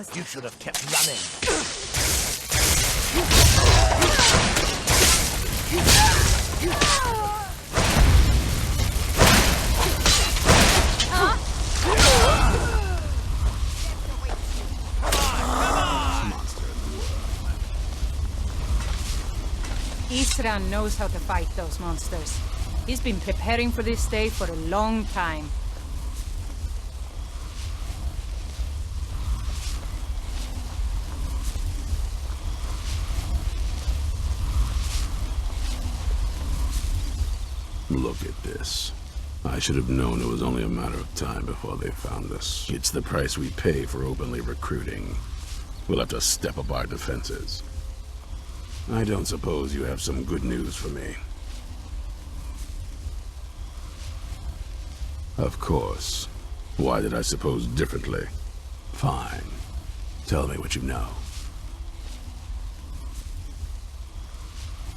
You should have kept running. Isran knows how to fight those monsters. He's been preparing for this day for a long time. Look at this. I should have known it was only a matter of time before they found us. It's the price we pay for openly recruiting. We'll have to step up our defenses. I don't suppose you have some good news for me. Of course. Why did I suppose differently? Fine. Tell me what you know.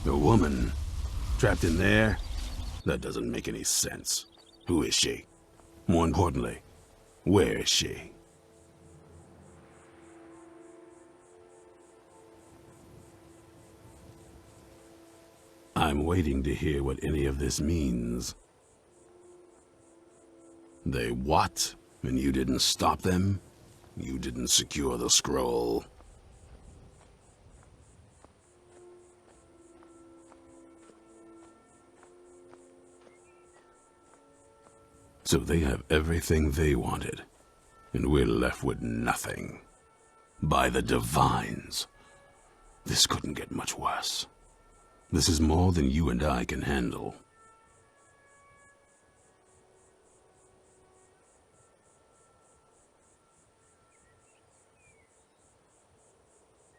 A woman? Trapped in there? That doesn't make any sense. Who is she? More importantly, where is she? I'm waiting to hear what any of this means. They what? And you didn't stop them? You didn't secure the scroll? So they have everything they wanted, and we're left with nothing. By the Divines. This couldn't get much worse. This is more than you and I can handle.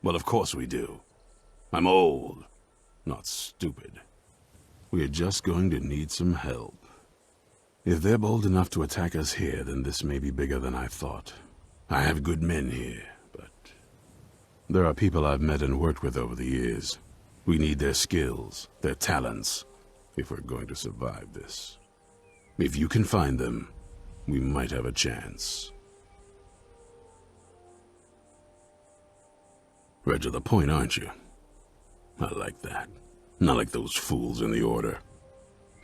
Well, of course we do. I'm old, not stupid. We're just going to need some help. If they're bold enough to attack us here, then this may be bigger than I thought. I have good men here, but there are people I've met and worked with over the years. We need their skills, their talents, if we're going to survive this. If you can find them, we might have a chance. Right to the point, aren't you? I like that. Not like those fools in the Order.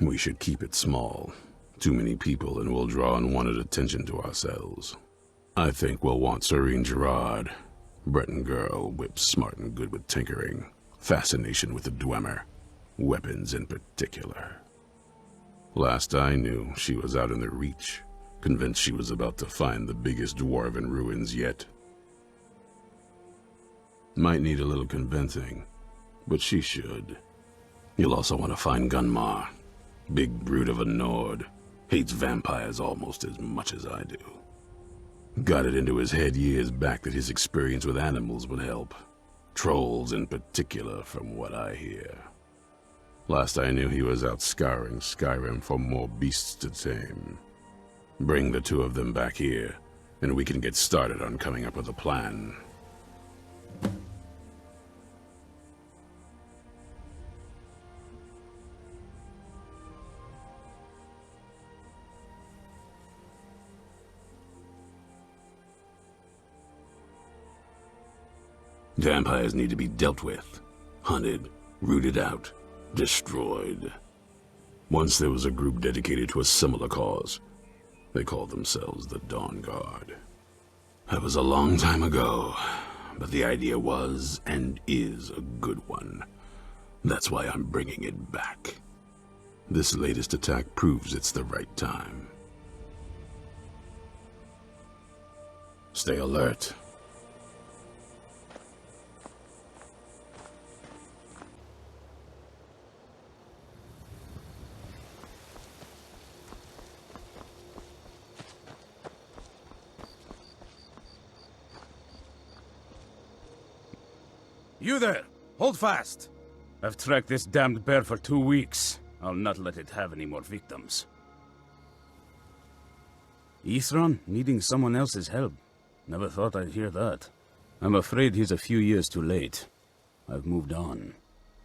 We should keep it small. Too many people and we'll draw unwanted attention to ourselves. I think we'll want Serene Gerard. Breton girl, whip smart and good with tinkering. Fascination with the Dwemer. Weapons in particular. Last I knew, she was out in the Reach, convinced she was about to find the biggest dwarven ruins yet. Might need a little convincing, but she should. You'll also want to find Gunmar. Big brute of a Nord. Hates vampires almost as much as I do. Got it into his head years back that his experience with animals would help. Trolls in particular, from what I hear. Last I knew, he was out scouring Skyrim for more beasts to tame. Bring the two of them back here, and we can get started on coming up with a plan. Vampires need to be dealt with, hunted, rooted out, destroyed. Once there was a group dedicated to a similar cause. They called themselves the Dawnguard. That was a long time ago, but the idea was and is a good one. That's why I'm bringing it back. This latest attack proves it's the right time. Stay alert. You there! Hold fast! I've tracked this damned bear for 2 weeks. I'll not let it have any more victims. Isran needing someone else's help. Never thought I'd hear that. I'm afraid he's a few years too late. I've moved on.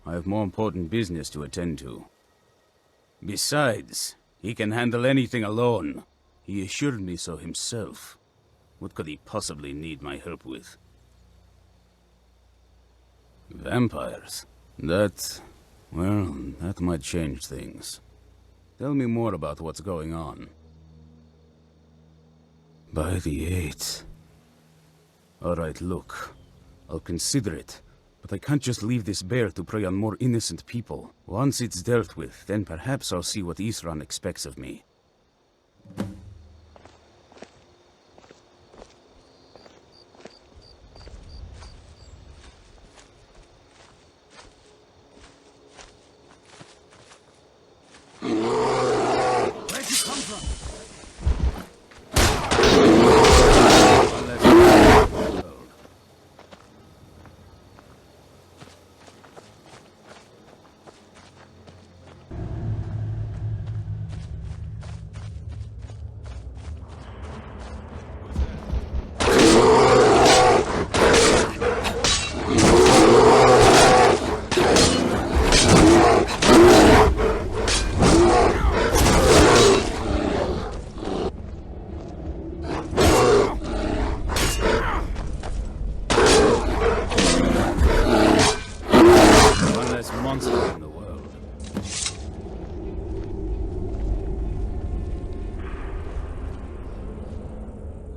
I have more important business to attend to. Besides, he can handle anything alone. He assured me so himself. What could he possibly need my help with? Vampires? Well, that might change things. Tell me more about what's going on. By the 8th. Alright, look. I'll consider it. But I can't just leave this bear to prey on more innocent people. Once it's dealt with, then perhaps I'll see what Isran expects of me. Where'd you come from?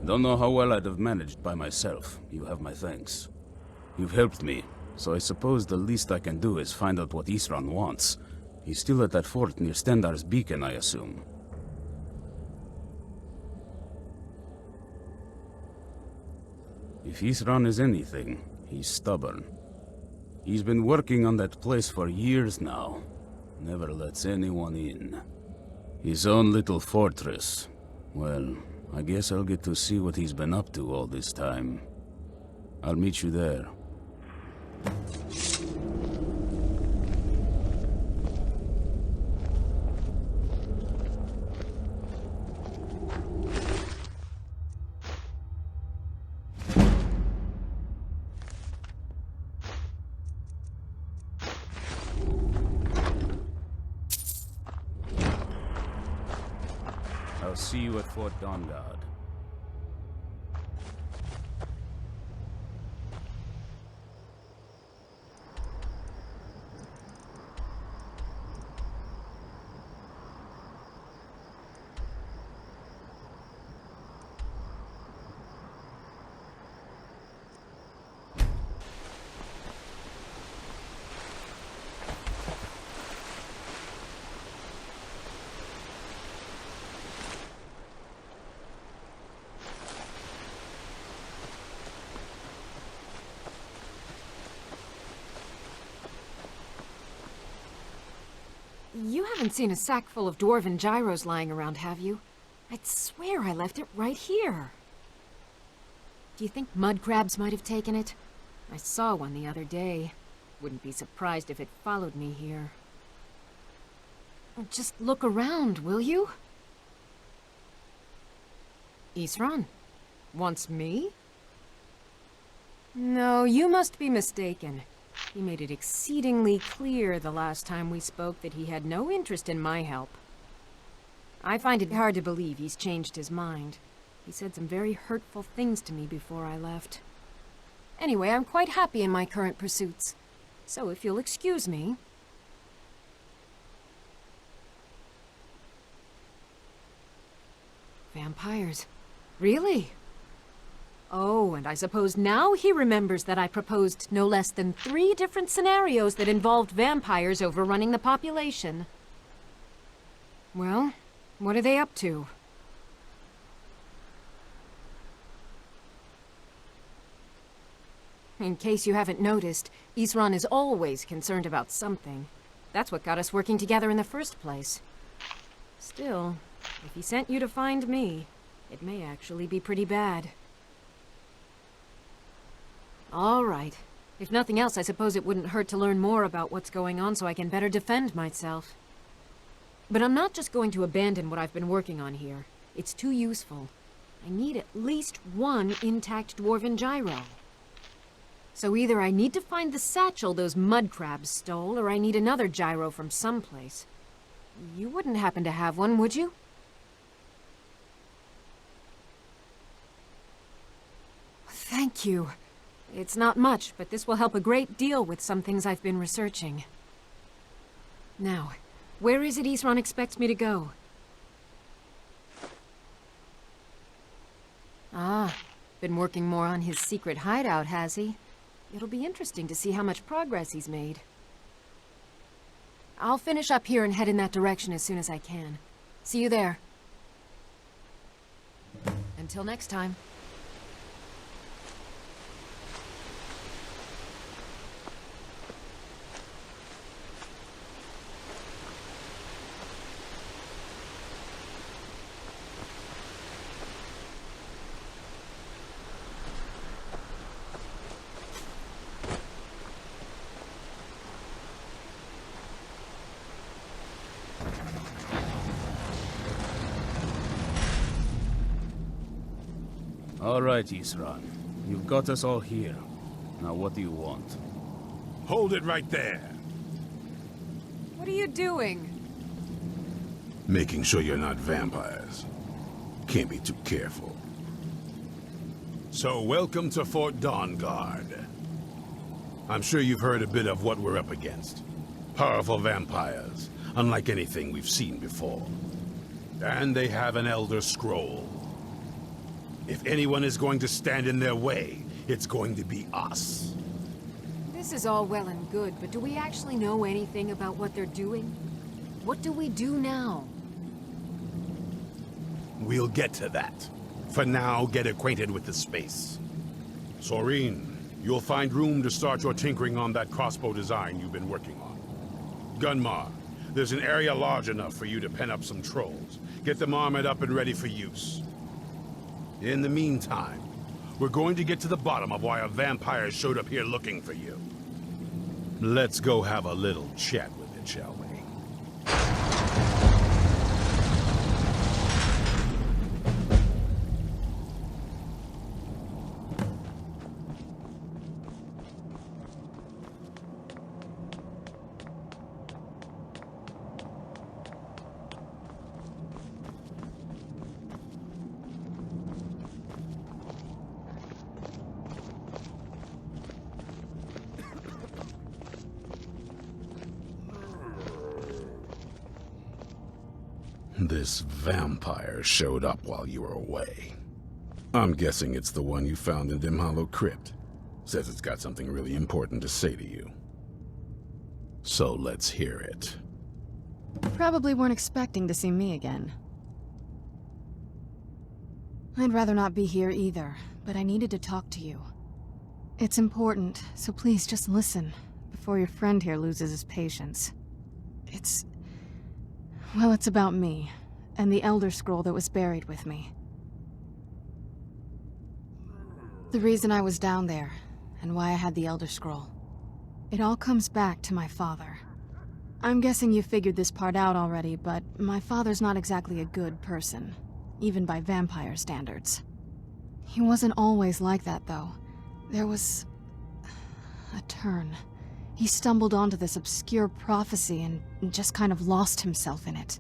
Don't know how well I'd have managed by myself. You have my thanks. You've helped me, so I suppose the least I can do is find out what Isran wants. He's still at that fort near Stendar's beacon, I assume. If Isran is anything, he's stubborn. He's been working on that place for years now. Never lets anyone in. His own little fortress. Well, I guess I'll get to see what he's been up to all this time. I'll meet you there. I'll see you at Fort Dawnguard. You haven't seen a sack full of dwarven gyros lying around, have you? I'd swear I left it right here. Do you think mud crabs might have taken it? I saw one the other day. Wouldn't be surprised if it followed me here. Just look around, will you? Isran? Wants me? No, you must be mistaken. He made it exceedingly clear the last time we spoke that he had no interest in my help. I find it hard to believe he's changed his mind. He said some very hurtful things to me before I left. Anyway, I'm quite happy in my current pursuits. So if you'll excuse me... Vampires. Really? Oh, and I suppose now he remembers that I proposed no less than 3 different scenarios that involved vampires overrunning the population. Well, what are they up to? In case you haven't noticed, Isran is always concerned about something. That's what got us working together in the first place. Still, if he sent you to find me, it may actually be pretty bad. All right. If nothing else, I suppose it wouldn't hurt to learn more about what's going on so I can better defend myself. But I'm not just going to abandon what I've been working on here. It's too useful. I need at least 1 intact dwarven gyro. So either I need to find the satchel those mud crabs stole, or I need another gyro from someplace. You wouldn't happen to have one, would you? Thank you. It's not much, but this will help a great deal with some things I've been researching. Now, where is it Isran expects me to go? Ah, been working more on his secret hideout, has he? It'll be interesting to see how much progress he's made. I'll finish up here and head in that direction as soon as I can. See you there. Until next time. All right, Isran. You've got us all here. Now what do you want? Hold it right there. What are you doing? Making sure you're not vampires. Can't be too careful. So, welcome to Fort Dawnguard. I'm sure you've heard a bit of what we're up against. Powerful vampires, unlike anything we've seen before. And they have an Elder Scroll. If anyone is going to stand in their way, it's going to be us. This is all well and good, but do we actually know anything about what they're doing? What do we do now? We'll get to that. For now, get acquainted with the space. Soreen, you'll find room to start your tinkering on that crossbow design you've been working on. Gunmar, there's an area large enough for you to pen up some trolls. Get them armored up and ready for use. In the meantime, we're going to get to the bottom of why a vampire showed up here looking for you. Let's go have a little chat with it, shall we? This vampire showed up while you were away. I'm guessing it's the one you found in Dim Hollow Crypt. Says it's got something really important to say to you. So let's hear it. Probably weren't expecting to see me again. I'd rather not be here either, but I needed to talk to you. It's important, so please just listen, before your friend here loses his patience. Well, it's about me, and the Elder Scroll that was buried with me. The reason I was down there, and why I had the Elder Scroll. It all comes back to my father. I'm guessing you figured this part out already, but my father's not exactly a good person, even by vampire standards. He wasn't always like that, though. There was a turn. He stumbled onto this obscure prophecy and just kind of lost himself in it.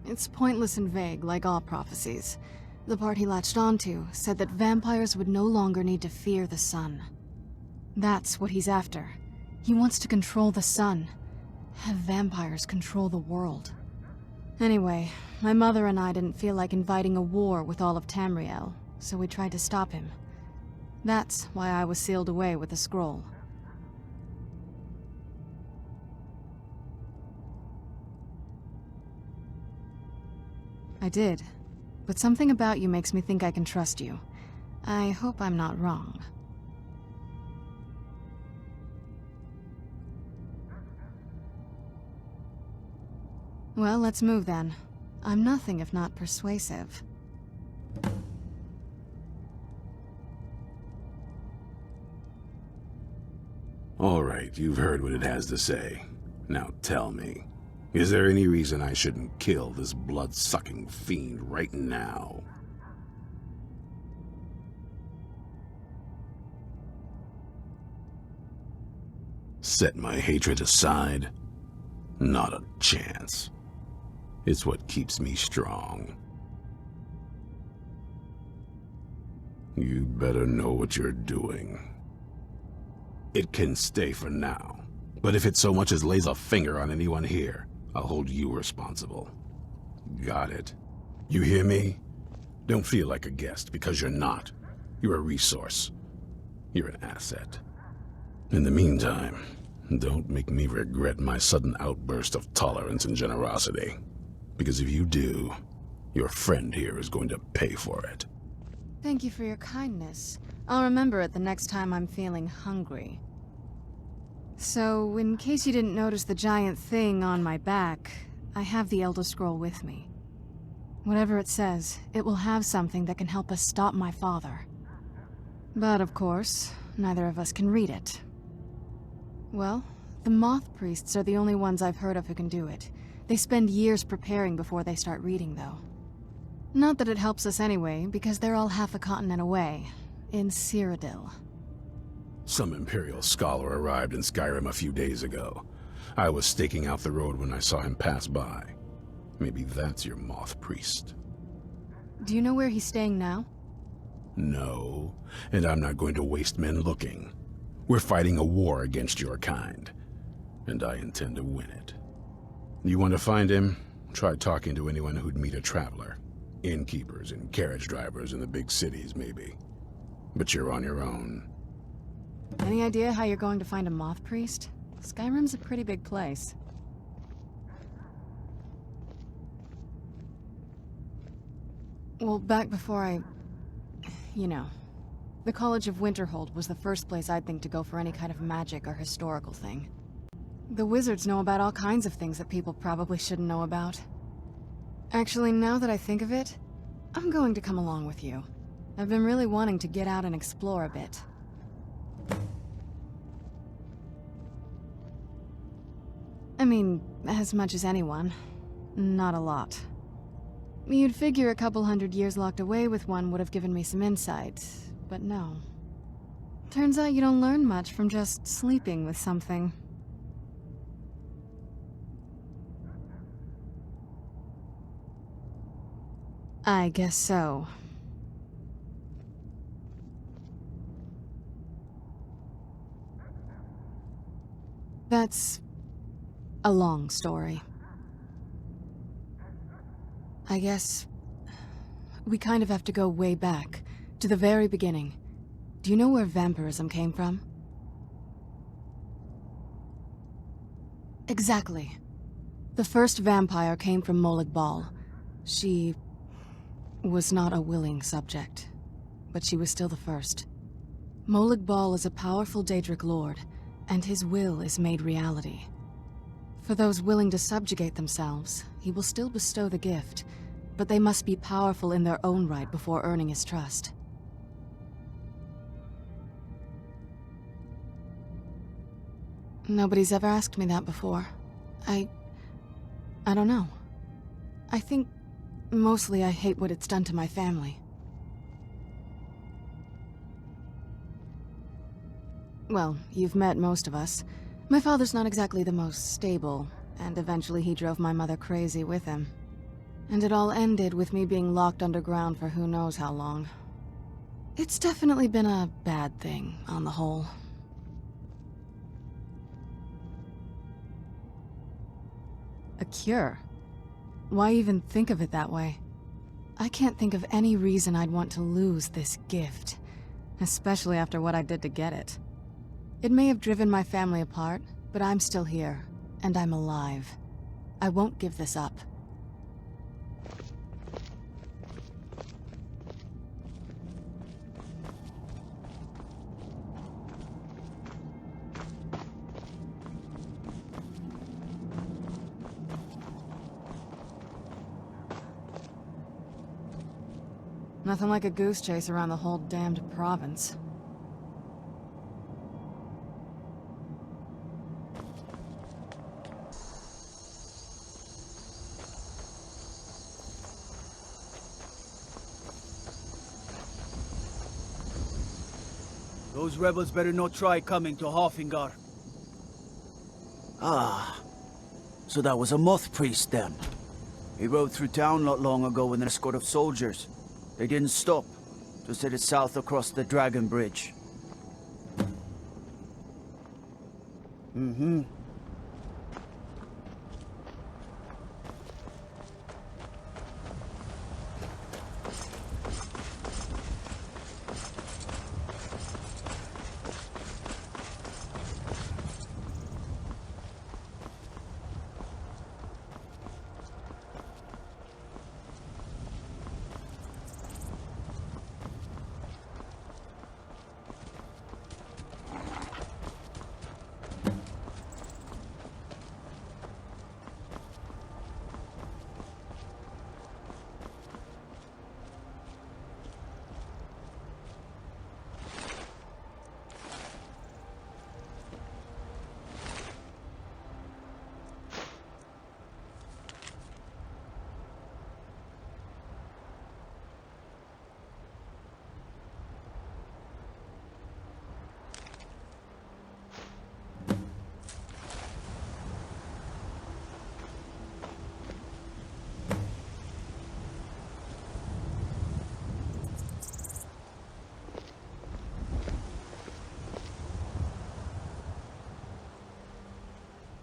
It's pointless and vague, like all prophecies. The part he latched onto said that vampires would no longer need to fear the sun. That's what he's after. He wants to control the sun. Have vampires control the world. Anyway, my mother and I didn't feel like inviting a war with all of Tamriel, so we tried to stop him. That's why I was sealed away with the scroll. I did, but something about you makes me think I can trust you. I hope I'm not wrong. Well, let's move then. I'm nothing if not persuasive. All right, you've heard what it has to say. Now tell me, is there any reason I shouldn't kill this blood-sucking fiend right now? Set my hatred aside? Not a chance. It's what keeps me strong. You better know what you're doing. It can stay for now, but if it so much as lays a finger on anyone here, I'll hold you responsible. Got it? You hear me? Don't feel like a guest, because you're not. You're a resource. You're an asset. In the meantime, don't make me regret my sudden outburst of tolerance and generosity. Because if you do, your friend here is going to pay for it. Thank you for your kindness. I'll remember it the next time I'm feeling hungry. So, in case you didn't notice the giant thing on my back, I have the Elder Scroll with me. Whatever it says, it will have something that can help us stop my father. But of course, neither of us can read it. Well, the Moth Priests are the only ones I've heard of who can do it. They spend years preparing before they start reading, though. Not that it helps us anyway, because they're all half a continent away, in Cyrodiil. Some Imperial scholar arrived in Skyrim a few days ago. I was staking out the road when I saw him pass by. Maybe that's your Moth Priest. Do you know where he's staying now? No, and I'm not going to waste men looking. We're fighting a war against your kind, and I intend to win it. You want to find him? Try talking to anyone who'd meet a traveler. Innkeepers and carriage drivers in the big cities, maybe. But you're on your own. Any idea how you're going to find a Moth Priest? Skyrim's a pretty big place. Well, back before you know, the College of Winterhold was the first place I'd think to go for any kind of magic or historical thing. The wizards know about all kinds of things that people probably shouldn't know about. Actually, now that I think of it, I'm going to come along with you. I've been really wanting to get out and explore a bit. I mean, as much as anyone. Not a lot. You'd figure a couple 100 years locked away with one would have given me some insight, but no. Turns out you don't learn much from just sleeping with something. I guess so. That's a long story. I guess we kind of have to go way back, to the very beginning. Do you know where vampirism came from? Exactly. The first vampire came from Molag Bal. She was not a willing subject, but she was still the first. Molag Bal is a powerful Daedric lord, and his will is made reality. For those willing to subjugate themselves, he will still bestow the gift, but they must be powerful in their own right before earning his trust. Nobody's ever asked me that before. I don't know. I think mostly I hate what it's done to my family. Well, you've met most of us. My father's not exactly the most stable, and eventually he drove my mother crazy with him. And it all ended with me being locked underground for who knows how long. It's definitely been a bad thing, on the whole. A cure? Why even think of it that way? I can't think of any reason I'd want to lose this gift, especially after what I did to get it. It may have driven my family apart, but I'm still here, and I'm alive. I won't give this up. Nothing like a goose chase around the whole damned province. Those rebels better not try coming to Hoffingar. Ah, so that was a Moth Priest then. He rode through town not long ago with an escort of soldiers. They didn't stop, just headed south across the Dragon Bridge. Mm-hmm.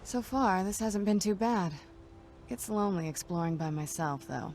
So far, this hasn't been too bad. It's lonely exploring by myself, though.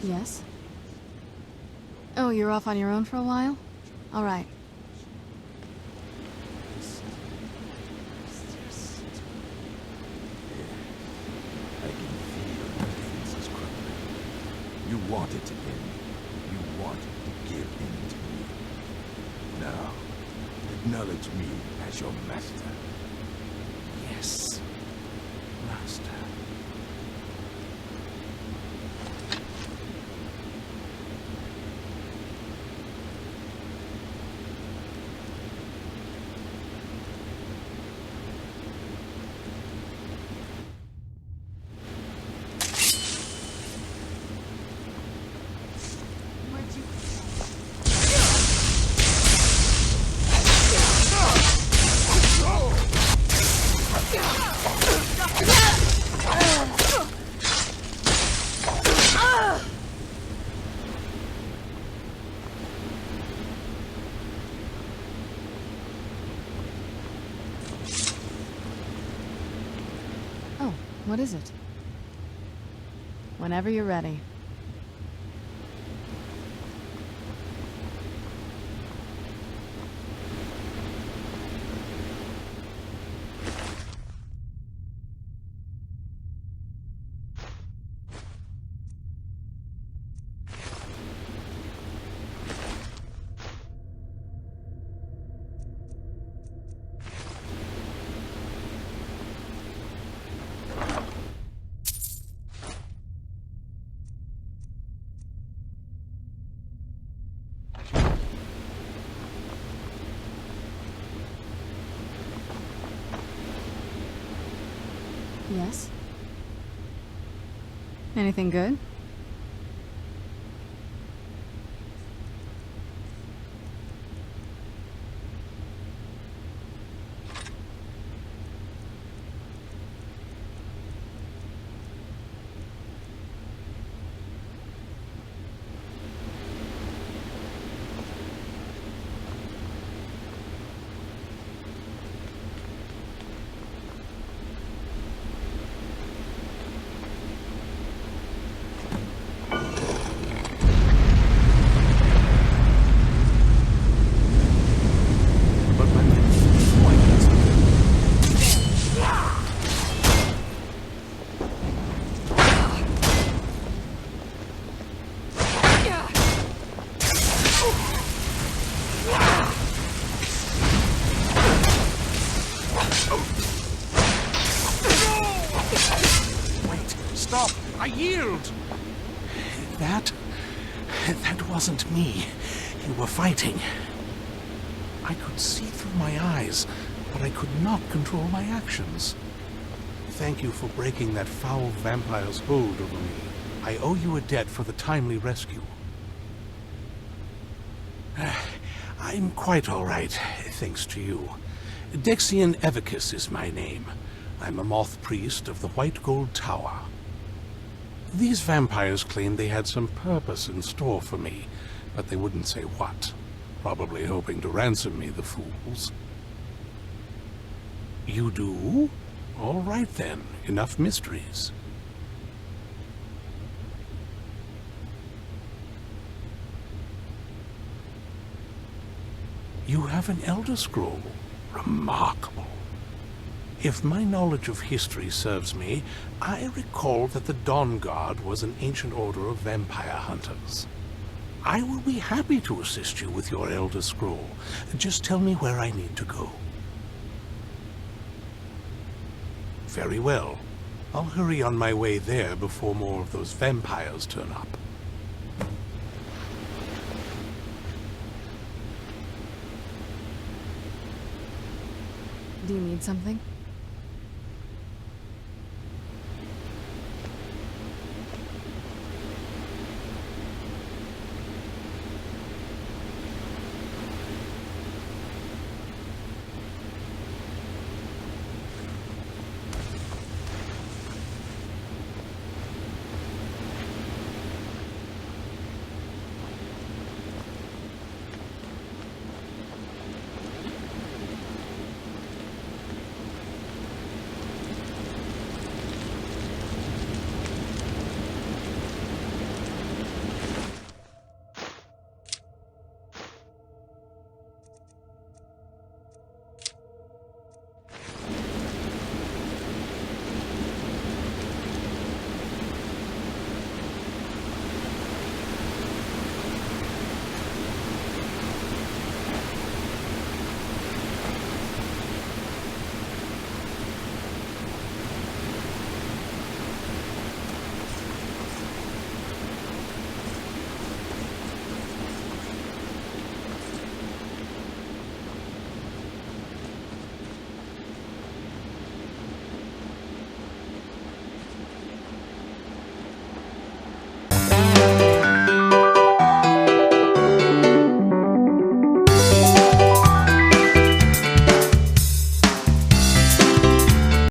Yes? Oh, you're off on your own for a while? All right. I can feel the defenses crumbling. You wanted to end. You wanted to give in to me. Now, acknowledge me as your master. Yes, master. Oh, what is it? Whenever you're ready. Yes? Anything good? Stop! I yield! That wasn't me. You were fighting. I could see through my eyes, but I could not control my actions. Thank you for breaking that foul vampire's hold over me. I owe you a debt for the timely rescue. I'm quite all right, thanks to you. Dexian Evicus is my name. I'm a moth priest of the White Gold Tower. These vampires claimed they had some purpose in store for me, but they wouldn't say what. Probably hoping to ransom me, the fools. You do? All right then, enough mysteries. You have an Elder Scroll. Remarkable. If my knowledge of history serves me, I recall that the Dawnguard was an ancient order of vampire hunters. I will be happy to assist you with your Elder Scroll. Just tell me where I need to go. Very well. I'll hurry on my way there before more of those vampires turn up. Do you need something?